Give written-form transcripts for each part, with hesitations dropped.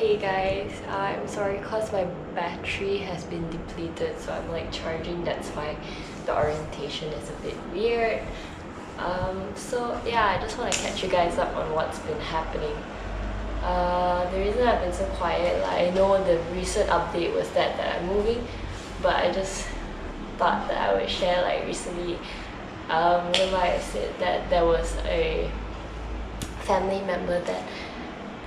Hey guys, I'm sorry cause my battery has been depleted, so I'm like charging. That's why the orientation is a bit weird. So yeah, I just want to catch you guys up on what's been happening. The reason I've been so quiet, like I know the recent update was that I'm moving, but I just thought that I would share like recently. Remember I said that there was a family member that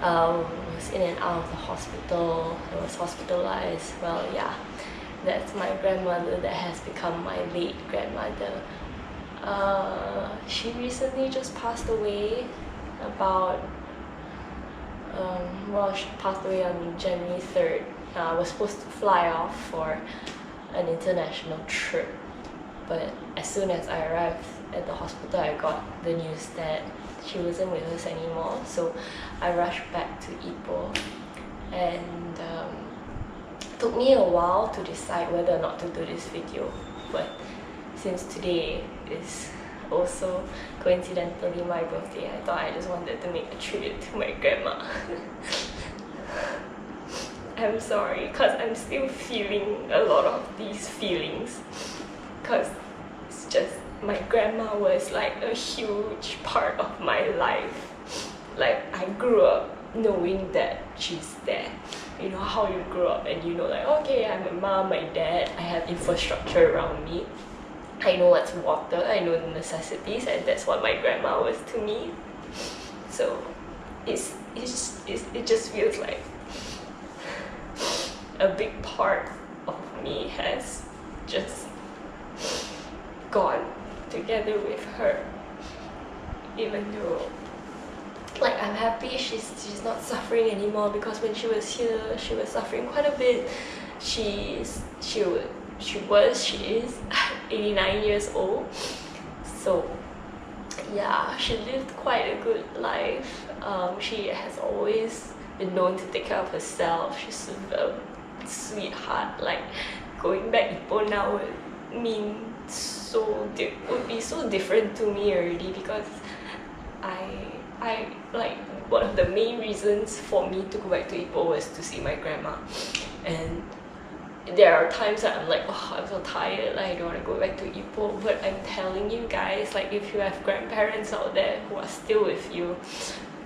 was in and out of the hospital, was hospitalized. Well, yeah, that's my grandmother that has become my late grandmother. She recently just passed away about, she passed away on January 3rd. I was supposed to fly off for an international trip, but as soon as I arrived at the hospital, I got the news that she wasn't with us anymore. So I rushed back to Ipoh, and it took me a while to decide whether or not to do this video. But since today is also coincidentally my birthday, I thought I just wanted to make a tribute to my grandma. I'm sorry, because I'm still feeling a lot of these feelings, because it's just, my grandma was like a huge part of my life. Like, I grew up knowing that she's there. You know how you grew up and you know, like, okay, I'm my mom, my dad, I have infrastructure around me. I know what's water, I know the necessities, and that's what my grandma was to me. So it just feels like a big part of me has just gone together with her. Even though, like, I'm happy she's not suffering anymore, because when she was here, she was suffering quite a bit. She is 89 years old. So yeah, she lived quite a good life. She has always been known to take care of herself. She's a sweetheart. Like, going back Ipoh now would be so different to me already, because I like, one of the main reasons for me to go back to Ipoh was to see my grandma. And there are times that I'm like, oh, I'm so tired, like, I don't want to go back to Ipoh. But I'm telling you guys, like, if you have grandparents out there who are still with you,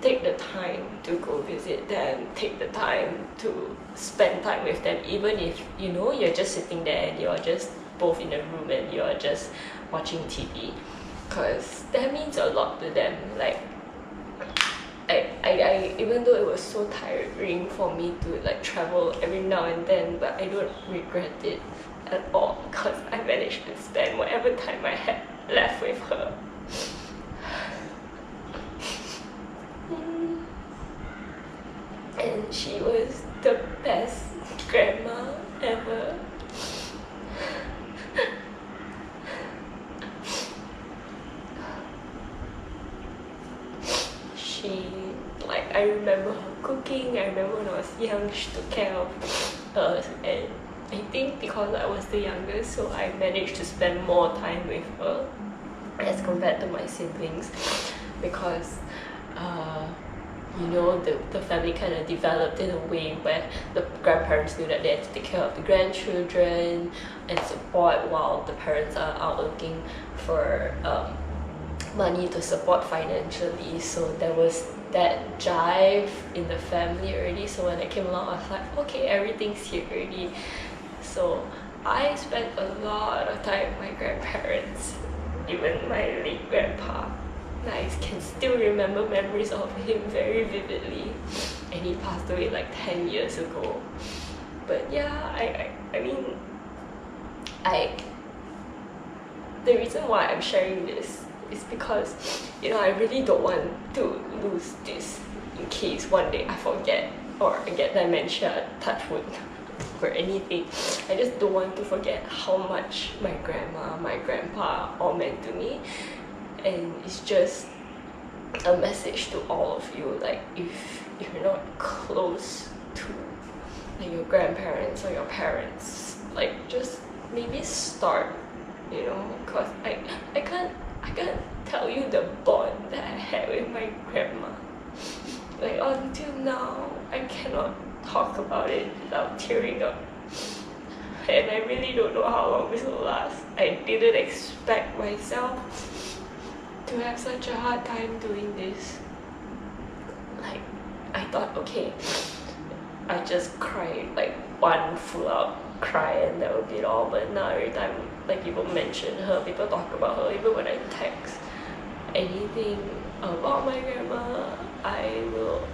take the time to go visit them, take the time to spend time with them, even if, you know, you're just sitting there and you're just both in a room and you're just watching TV, because that means a lot to them. Like, I even though it was so tiring for me to like travel every now and then, but I don't regret it at all, because I managed to spend whatever time I had left with her. And she was the best grandma ever. Like, I remember her cooking. I remember when I was young, she took care of us, and I think because I was the youngest, so I managed to spend more time with her as compared to my siblings, because you know, the family kind of developed in a way where the grandparents knew that they had to take care of the grandchildren and support, while the parents are out looking for money to support financially. So there was that jive in the family already. So when I came along, I was like, okay, everything's here already. So I spent a lot of time with my grandparents, even my late grandpa. I can still remember memories of him very vividly, and he passed away like 10 years ago. But yeah, I mean, the reason why I'm sharing this is because, you know, I really don't want to lose this in case one day I forget or I get dementia, touch wood, or anything. I just don't want to forget how much my grandma, my grandpa all meant to me. And it's just a message to all of you, like, if you're not close to like your grandparents or your parents, like, just maybe start, you know, because I can't tell you the bond that I had with my grandma. Like until now, I cannot talk about it without tearing up. And I really don't know how long this will last. I didn't expect myself to have such a hard time doing this. Like, I thought, okay, I just cried like one full out cry and that would be it all. But now every time like people mention her, people talk about her, even when I text anything about my grandma, I will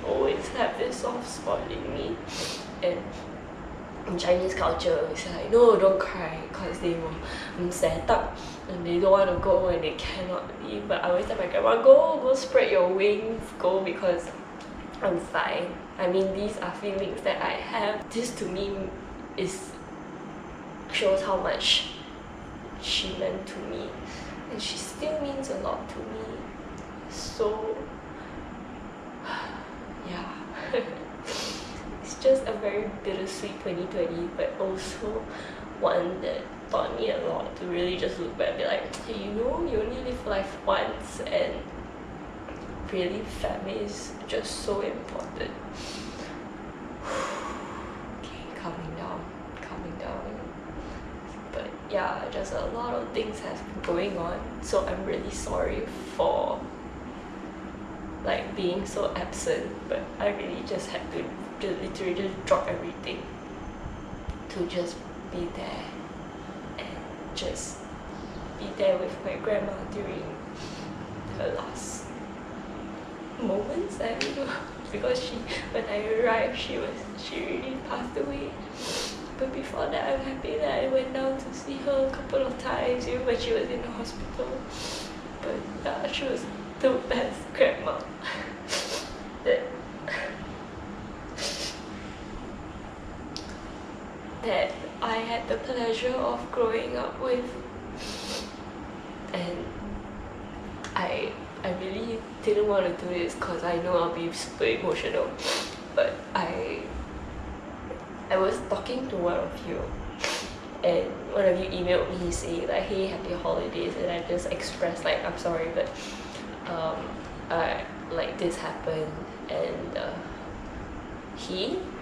always have this soft spot in me. And in Chinese culture, it's like, no, don't cry, because they will set up and they don't want to go and they cannot leave. But I always tell my grandma, go spread your wings, go, because I'm fine. I mean, these are feelings that I have. This to me shows how much she meant to me, and she still means a lot to me. So yeah. It's just a very bittersweet 2020, but also one that taught me a lot to really just look back and be like, hey, you know, you only live life once, and really family is just so important. Okay, calming down. But yeah, just a lot of things has been going on, so I'm really sorry for like being so absent, but I really just had to literally just drop everything to just be there and just be there with my grandma during her last moments. I don't know, because when I arrived, she really passed away. But before that, I'm happy that I went down to see her a couple of times, even when she was in the hospital. But yeah, she was the best grandma that I had the pleasure of growing up with. And I really didn't want to do this because I know I'll be super emotional, but I was talking to one of you, and one of you emailed me saying like, hey, happy holidays, and I just expressed like, I'm sorry, but like this happened. And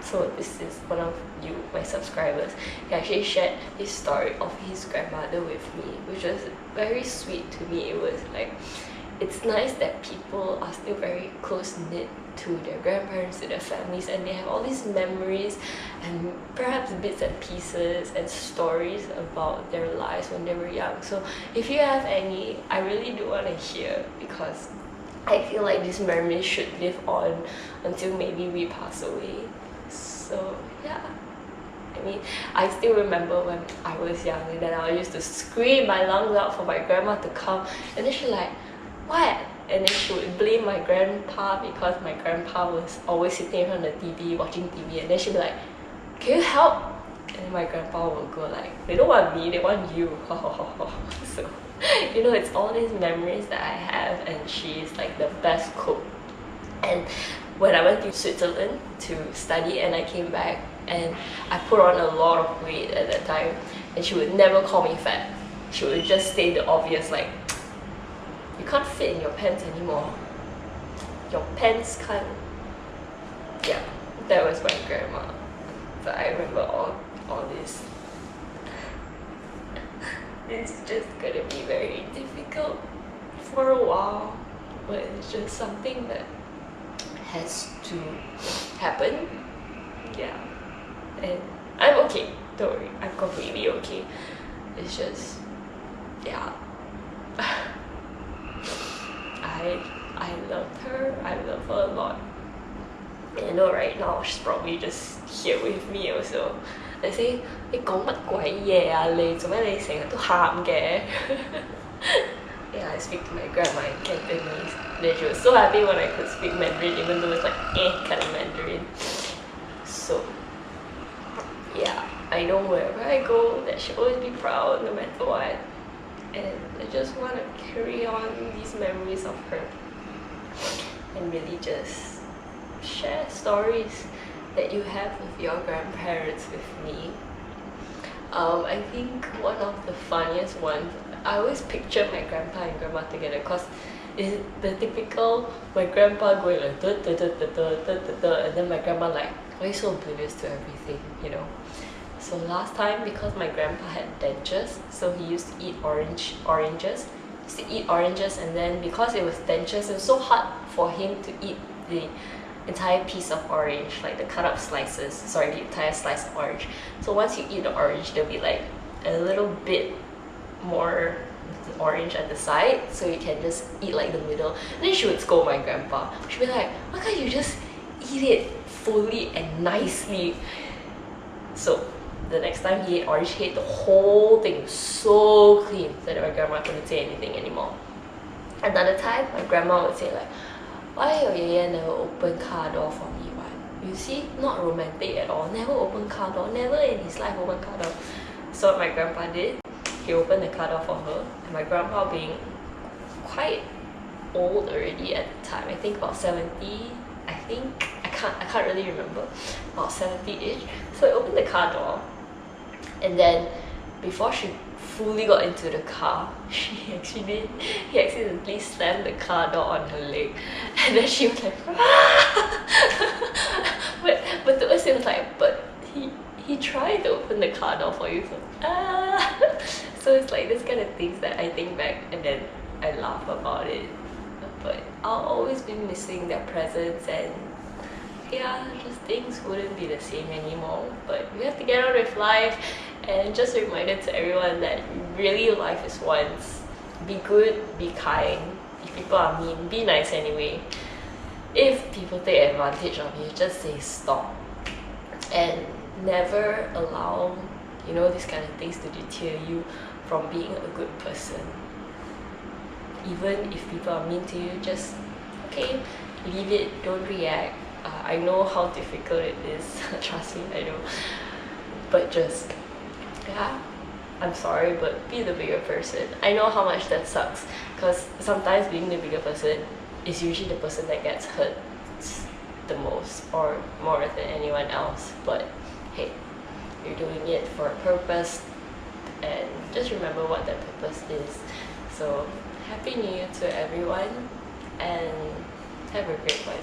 so this is one of you, my subscribers, he actually shared his story of his grandmother with me, which was very sweet to me. It was like, it's nice that people are still very close-knit to their grandparents, to their families, and they have all these memories and perhaps bits and pieces and stories about their lives when they were young. So if you have any, I really do want to hear, because I feel like these memories should live on until maybe we pass away. So yeah, I mean, I still remember when I was young, and then I used to scream my lungs out for my grandma to come, and then she's like, what? And then she would blame my grandpa because my grandpa was always sitting in front of the TV watching TV, and then she'd be like, can you help? And then my grandpa would go like, they don't want me, they want you. So you know, it's all these memories that I have, and she's like the best cook. And when I went to Switzerland to study and I came back, and I put on a lot of weight at that time, and she would never call me fat. She would just say the obvious like, you can't fit in your pants anymore. Your pants can't. Yeah, that was my grandma. So I remember all this. It's just gonna be very difficult for a while, but it's just something that has to happen. Yeah, and I'm okay, don't worry, I'm completely okay. It's just, yeah. I loved her, I love her a lot. And I know right now she's probably just here with me also. They say, 你講乜鬼嘢啊你？做咩你成日都喊嘅？ Yeah, I speak to my grandma in Cantonese. Then she was so happy when I could speak Mandarin, even though it's like kind of Mandarin. So yeah, I know wherever I go that she'll always be proud no matter what. And I just want to carry on these memories of her and really just share stories that you have with your grandparents with me. I think one of the funniest ones, I always picture my grandpa and grandma together because is the typical my grandpa going like duh, duh, duh, duh, duh, duh, duh, duh, and then my grandma like, why are you so oblivious to everything, you know? So last time, because my grandpa had dentures, so he used to eat oranges. He used to eat oranges, and then because it was dentures, it was so hard for him to eat the entire piece of orange, like the cut up slices, sorry, the entire slice of orange. So once you eat the orange, there'll be like a little bit more orange at the side, so you can just eat like the middle. And then she would scold my grandpa. She'd be like, why can't you just eat it fully and nicely? So the next time he ate orange, he ate the whole thing so clean so that my grandma couldn't say anything anymore. Another time, my grandma would say like, why your 爷爷 never open car door for me one? You see, not romantic at all. Never open car door, never in his life open car door. So what my grandpa did, he opened the car door for her, and my grandpa being quite old already at the time, I think about 70, I can't really remember, about 70-ish. So he opened the car door, and then before she fully got into the car, he accidentally slammed the car door on her leg, and then she was like, but to us it was like, but he tried to open the car door for you, so so it's like this kind of things that I think back and then I laugh about it. But I'll always be missing their presence, and yeah, just things wouldn't be the same anymore. But we have to get on with life, and just a reminder to everyone that really life is once. Be good, be kind. If people are mean, be nice anyway. If people take advantage of you, just say stop. And never allow, you know, these kind of things to deter you from being a good person. Even if people are mean to you, just, okay, leave it, don't react. I know how difficult it is, trust me, I know. But just, yeah, I'm sorry, but be the bigger person. I know how much that sucks, because sometimes being the bigger person is usually the person that gets hurt the most or more than anyone else. But hey, you're doing it for a purpose, and just remember what that purpose is. So, Happy New Year to everyone, and have a great one.